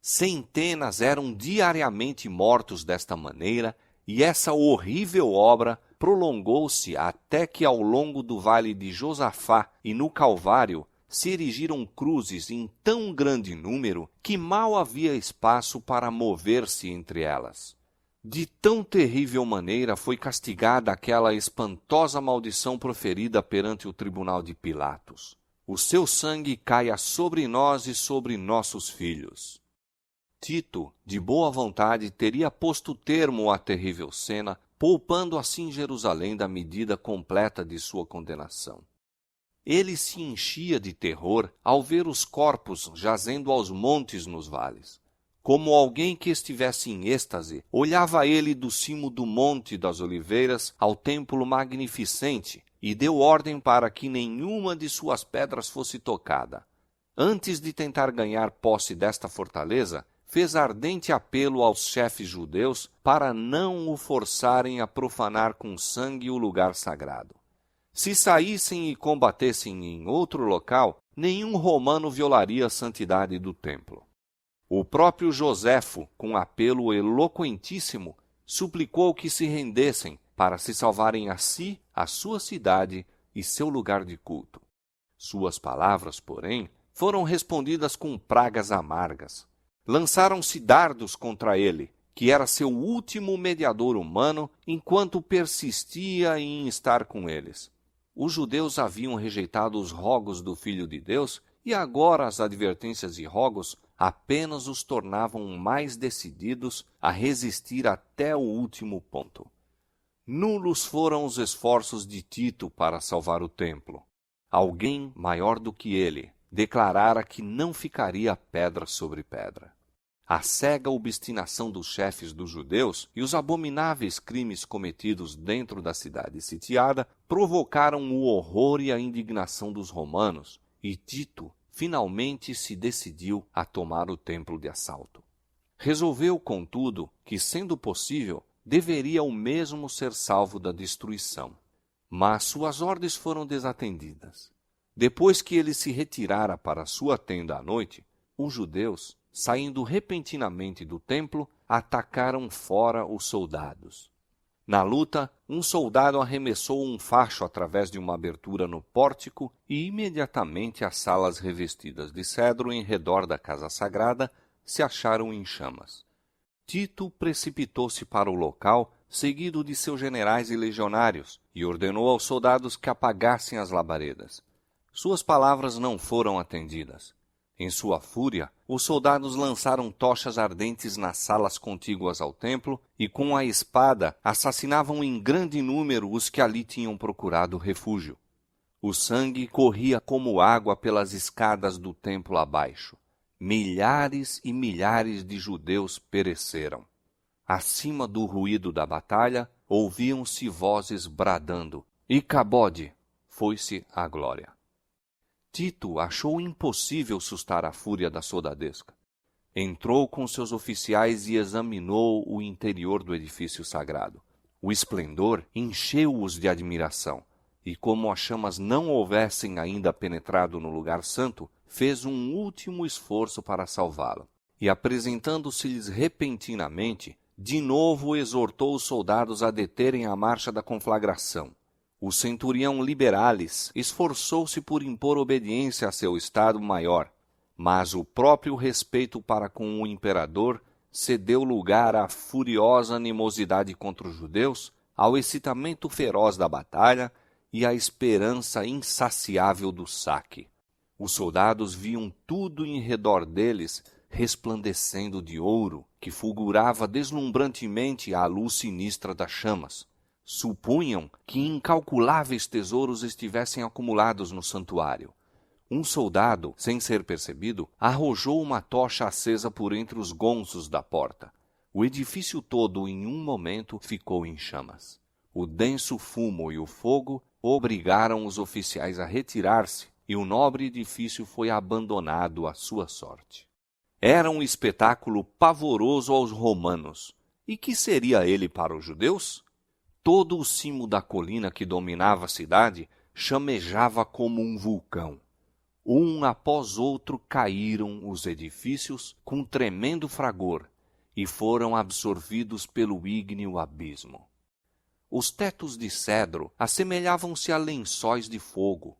Centenas eram diariamente mortos desta maneira, e essa horrível obra prolongou-se até que ao longo do vale de Josafá e no Calvário se erigiram cruzes em tão grande número que mal havia espaço para mover-se entre elas. De tão terrível maneira foi castigada aquela espantosa maldição proferida perante o tribunal de Pilatos. O seu sangue caia sobre nós e sobre nossos filhos. Tito, de boa vontade, teria posto termo à terrível cena, poupando assim Jerusalém da medida completa de sua condenação. Ele se enchia de terror ao ver os corpos jazendo aos montes nos vales. Como alguém que estivesse em êxtase, olhava ele do cimo do Monte das Oliveiras ao templo magnificente e deu ordem para que nenhuma de suas pedras fosse tocada. Antes de tentar ganhar posse desta fortaleza, fez ardente apelo aos chefes judeus para não o forçarem a profanar com sangue o lugar sagrado. Se saíssem e combatessem em outro local, nenhum romano violaria a santidade do templo. O próprio Joséfo, com apelo eloquentíssimo, suplicou que se rendessem para se salvarem a si, a sua cidade e seu lugar de culto. Suas palavras, porém, foram respondidas com pragas amargas. Lançaram-se dardos contra ele, que era seu último mediador humano, enquanto persistia em estar com eles. Os judeus haviam rejeitado os rogos do Filho de Deus, e agora as advertências e rogos apenas os tornavam mais decididos a resistir até o último ponto. Nulos foram os esforços de Tito para salvar o templo. Alguém maior do que ele declarara que não ficaria pedra sobre pedra. A cega obstinação dos chefes dos judeus e os abomináveis crimes cometidos dentro da cidade sitiada provocaram o horror e a indignação dos romanos, e Tito finalmente se decidiu a tomar o templo de assalto. Resolveu, contudo, que, sendo possível, deveria o mesmo ser salvo da destruição. Mas suas ordens foram desatendidas. Depois que ele se retirara para sua tenda à noite, os judeus, saindo repentinamente do templo, atacaram fora os soldados. Na luta, um soldado arremessou um facho através de uma abertura no pórtico e imediatamente as salas revestidas de cedro em redor da casa sagrada se acharam em chamas. Tito precipitou-se para o local, seguido de seus generais e legionários, e ordenou aos soldados que apagassem as labaredas. Suas palavras não foram atendidas. Em sua fúria, os soldados lançaram tochas ardentes nas salas contíguas ao templo e, com a espada, assassinavam em grande número os que ali tinham procurado refúgio. O sangue corria como água pelas escadas do templo abaixo. Milhares e milhares de judeus pereceram. Acima do ruído da batalha, ouviam-se vozes bradando: Icabode! Foi-se a glória. Tito achou impossível sustar a fúria da soldadesca. Entrou com seus oficiais e examinou o interior do edifício sagrado. O esplendor encheu-os de admiração, e como as chamas não houvessem ainda penetrado no lugar santo, fez um último esforço para salvá-lo. E, apresentando-se-lhes repentinamente, de novo exortou os soldados a deterem a marcha da conflagração. O centurião Liberalis esforçou-se por impor obediência a seu estado-maior, mas o próprio respeito para com o imperador cedeu lugar à furiosa animosidade contra os judeus, ao excitamento feroz da batalha e à esperança insaciável do saque. Os soldados viam tudo em redor deles resplandecendo de ouro, que fulgurava deslumbrantemente à luz sinistra das chamas. Supunham que incalculáveis tesouros estivessem acumulados no santuário. Um soldado, sem ser percebido, arrojou uma tocha acesa por entre os gonzos da porta. O edifício todo, em um momento, ficou em chamas. O denso fumo e o fogo obrigaram os oficiais a retirar-se, e o nobre edifício foi abandonado à sua sorte. Era um espetáculo pavoroso aos romanos. E que seria ele para os judeus? Todo o cimo da colina que dominava a cidade chamejava como um vulcão. Um após outro caíram os edifícios com tremendo fragor e foram absorvidos pelo ígneo abismo. Os tetos de cedro assemelhavam-se a lençóis de fogo.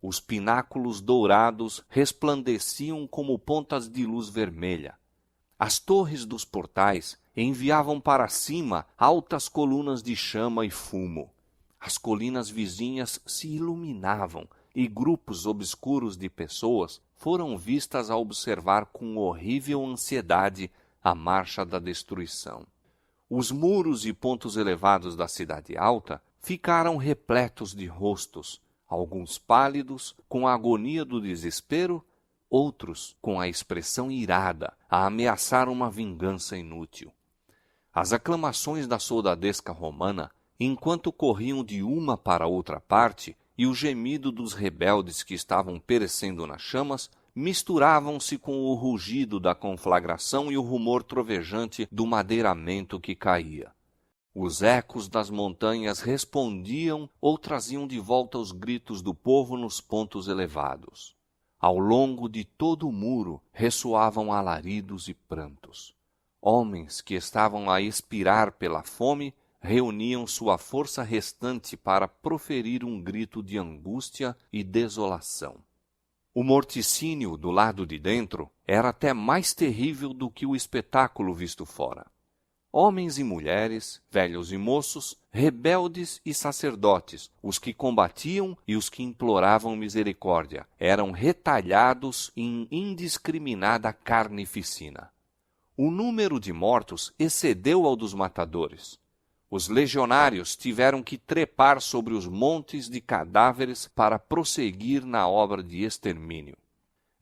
Os pináculos dourados resplandeciam como pontas de luz vermelha. As torres dos portais enviavam para cima altas colunas de chama e fumo. As colinas vizinhas se iluminavam e grupos obscuros de pessoas foram vistas a observar com horrível ansiedade a marcha da destruição. Os muros e pontos elevados da cidade alta ficaram repletos de rostos, alguns pálidos, com a agonia do desespero, outros com a expressão irada, a ameaçar uma vingança inútil. As aclamações da soldadesca romana, enquanto corriam de uma para outra parte, e o gemido dos rebeldes que estavam perecendo nas chamas, misturavam-se com o rugido da conflagração e o rumor trovejante do madeiramento que caía. Os ecos das montanhas respondiam ou traziam de volta os gritos do povo nos pontos elevados. Ao longo de todo o muro ressoavam alaridos e prantos. Homens que estavam a expirar pela fome reuniam sua força restante para proferir um grito de angústia e desolação. O morticínio do lado de dentro era até mais terrível do que o espetáculo visto fora. Homens e mulheres, velhos e moços, rebeldes e sacerdotes, os que combatiam e os que imploravam misericórdia, eram retalhados em indiscriminada carnificina. O número de mortos excedeu ao dos matadores. Os legionários tiveram que trepar sobre os montes de cadáveres para prosseguir na obra de extermínio.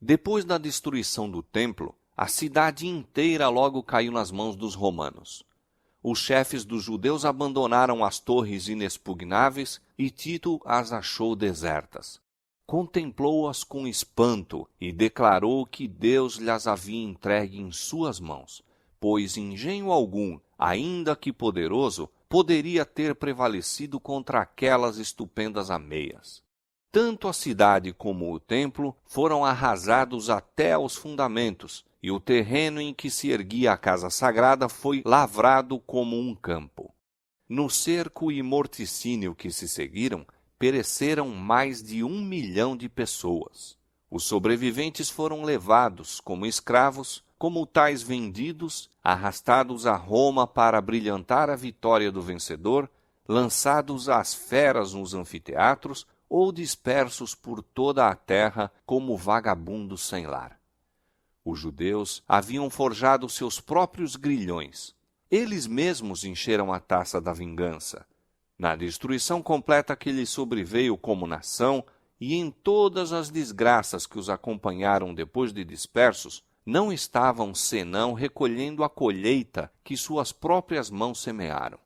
Depois da destruição do templo, a cidade inteira logo caiu nas mãos dos romanos. Os chefes dos judeus abandonaram as torres inexpugnáveis e Tito as achou desertas. Contemplou-as com espanto e declarou que Deus lhes havia entregue em suas mãos, pois engenho algum, ainda que poderoso, poderia ter prevalecido contra aquelas estupendas ameias. Tanto a cidade como o templo foram arrasados até aos fundamentos, e o terreno em que se erguia a casa sagrada foi lavrado como um campo. No cerco e morticínio que se seguiram, pereceram mais de 1 milhão de pessoas. Os sobreviventes foram levados como escravos, como tais vendidos, arrastados a Roma para brilhantar a vitória do vencedor, lançados às feras nos anfiteatros ou dispersos por toda a terra como vagabundos sem lar. Os judeus haviam forjado seus próprios grilhões. Eles mesmos encheram a taça da vingança. Na destruição completa que lhes sobreveio como nação e em todas as desgraças que os acompanharam depois de dispersos, não estavam senão recolhendo a colheita que suas próprias mãos semearam.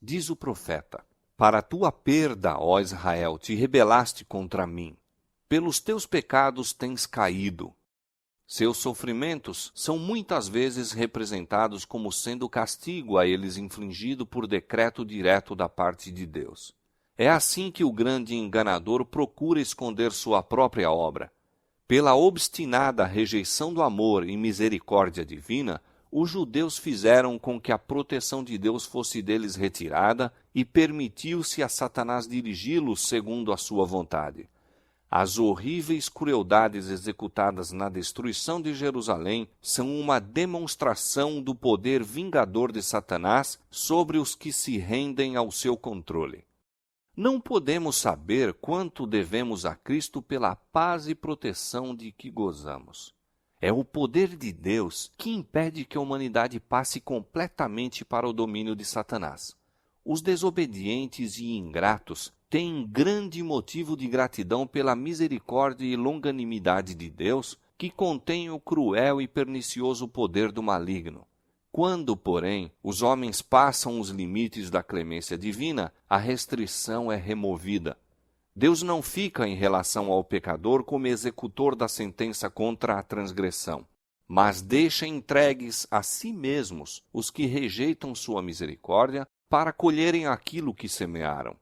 Diz o profeta: para tua perda, ó Israel, te rebelaste contra mim. Pelos teus pecados tens caído. Seus sofrimentos são muitas vezes representados como sendo castigo a eles infligido por decreto direto da parte de Deus. É assim que o grande enganador procura esconder sua própria obra. Pela obstinada rejeição do amor e misericórdia divina, os judeus fizeram com que a proteção de Deus fosse deles retirada e permitiu-se a Satanás dirigi-los segundo a sua vontade. As horríveis crueldades executadas na destruição de Jerusalém são uma demonstração do poder vingador de Satanás sobre os que se rendem ao seu controle. Não podemos saber quanto devemos a Cristo pela paz e proteção de que gozamos. É o poder de Deus que impede que a humanidade passe completamente para o domínio de Satanás. Os desobedientes e ingratos têm grande motivo de gratidão pela misericórdia e longanimidade de Deus, que contém o cruel e pernicioso poder do maligno. Quando, porém, os homens passam os limites da clemência divina, a restrição é removida. Deus não fica em relação ao pecador como executor da sentença contra a transgressão, mas deixa entregues a si mesmos os que rejeitam sua misericórdia para colherem aquilo que semearam.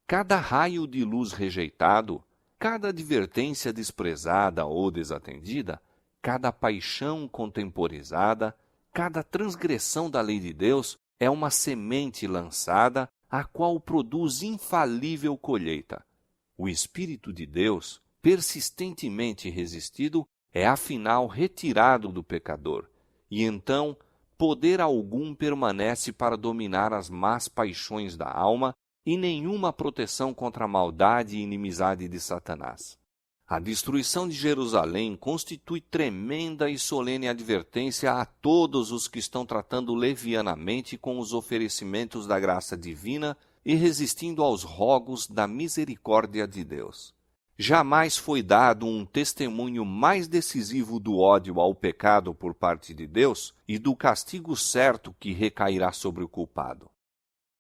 Cada raio de luz rejeitado, cada advertência desprezada ou desatendida, cada paixão contemporizada, cada transgressão da lei de Deus é uma semente lançada, a qual produz infalível colheita. O Espírito de Deus, persistentemente resistido, é afinal retirado do pecador, e então poder algum permanece para dominar as más paixões da alma e nenhuma proteção contra a maldade e inimizade de Satanás. A destruição de Jerusalém constitui tremenda e solene advertência a todos os que estão tratando levianamente com os oferecimentos da graça divina e resistindo aos rogos da misericórdia de Deus. Jamais foi dado um testemunho mais decisivo do ódio ao pecado por parte de Deus e do castigo certo que recairá sobre o culpado.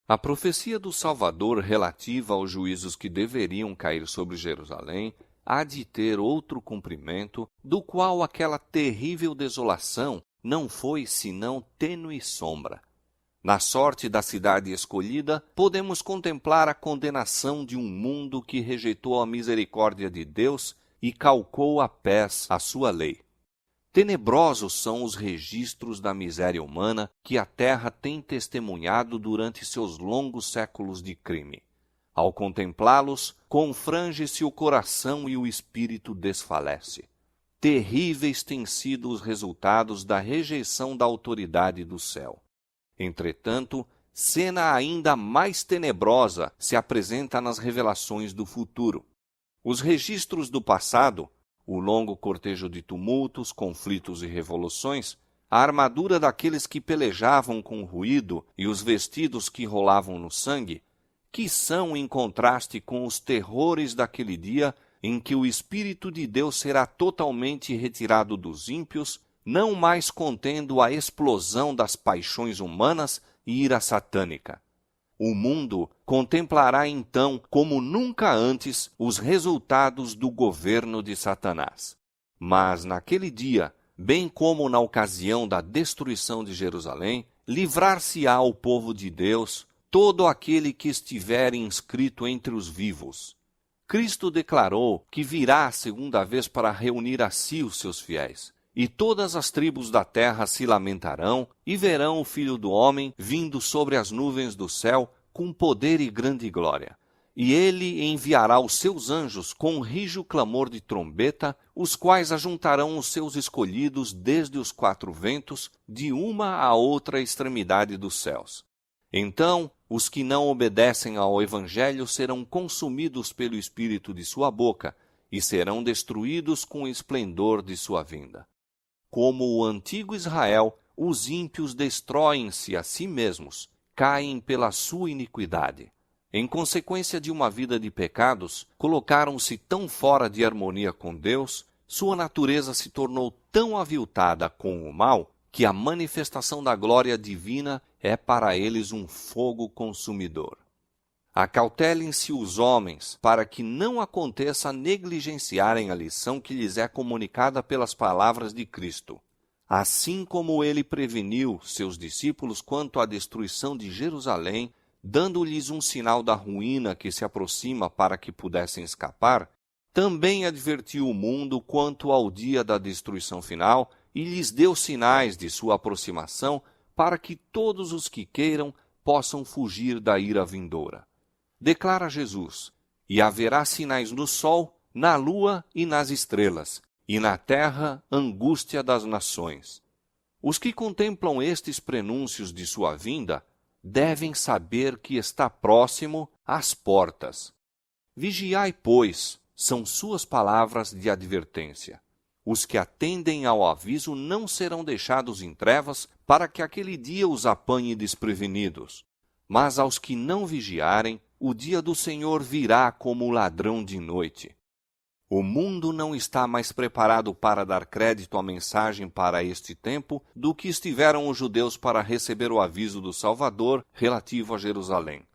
A profecia do Salvador relativa aos juízos que deveriam cair sobre Jerusalém há de ter outro cumprimento, do qual aquela terrível desolação não foi senão tênue sombra. Na sorte da cidade escolhida, podemos contemplar a condenação de um mundo que rejeitou a misericórdia de Deus e calcou a pés a sua lei. Tenebrosos são os registros da miséria humana que a terra tem testemunhado durante seus longos séculos de crime. Ao contemplá-los, confrange-se o coração e o espírito desfalece. Terríveis têm sido os resultados da rejeição da autoridade do céu. Entretanto, cena ainda mais tenebrosa se apresenta nas revelações do futuro. Os registros do passado, o longo cortejo de tumultos, conflitos e revoluções, a armadura daqueles que pelejavam com ruído e os vestidos que rolavam no sangue, que são em contraste com os terrores daquele dia em que o Espírito de Deus será totalmente retirado dos ímpios, não mais contendo a explosão das paixões humanas e ira satânica. O mundo contemplará então, como nunca antes, os resultados do governo de Satanás. Mas naquele dia, bem como na ocasião da destruição de Jerusalém, livrar-se-á o povo de Deus, todo aquele que estiver inscrito entre os vivos. Cristo declarou que virá a segunda vez para reunir a si os seus fiéis. E todas as tribos da terra se lamentarão e verão o Filho do Homem vindo sobre as nuvens do céu com poder e grande glória. E ele enviará os seus anjos com rijo clamor de trombeta, os quais ajuntarão os seus escolhidos desde os quatro ventos, de uma a outra extremidade dos céus. Então, os que não obedecem ao Evangelho serão consumidos pelo Espírito de sua boca e serão destruídos com o esplendor de sua vinda. Como o antigo Israel, os ímpios destroem-se a si mesmos, caem pela sua iniquidade. Em consequência de uma vida de pecados, colocaram-se tão fora de harmonia com Deus, sua natureza se tornou tão aviltada com o mal, que a manifestação da glória divina é para eles um fogo consumidor. Acautelem-se os homens, para que não aconteça negligenciarem a lição que lhes é comunicada pelas palavras de Cristo. Assim como ele preveniu seus discípulos quanto à destruição de Jerusalém, dando-lhes um sinal da ruína que se aproxima para que pudessem escapar, também advertiu o mundo quanto ao dia da destruição final e lhes deu sinais de sua aproximação para que todos os que queiram possam fugir da ira vindoura. Declara Jesus: e haverá sinais no sol, na lua e nas estrelas, e na terra angústia das nações. Os que contemplam estes prenúncios de sua vinda devem saber que está próximo às portas. Vigiai, pois, são suas palavras de advertência. Os que atendem ao aviso não serão deixados em trevas para que aquele dia os apanhe desprevenidos. Mas aos que não vigiarem, o dia do Senhor virá como ladrão de noite. O mundo não está mais preparado para dar crédito à mensagem para este tempo do que estiveram os judeus para receber o aviso do Salvador relativo a Jerusalém.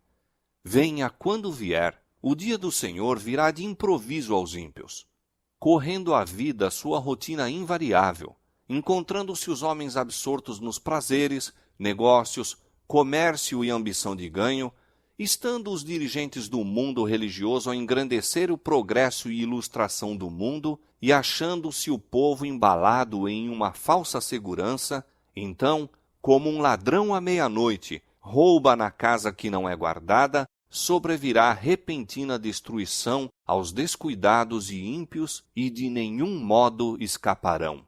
Venha quando vier, o dia do Senhor virá de improviso aos ímpios. Correndo a vida sua rotina invariável, encontrando-se os homens absortos nos prazeres, negócios, comércio e ambição de ganho, estando os dirigentes do mundo religioso a engrandecer o progresso e ilustração do mundo e achando-se o povo embalado em uma falsa segurança, então, como um ladrão à meia-noite, rouba na casa que não é guardada, sobrevirá repentina destruição aos descuidados e ímpios e de nenhum modo escaparão.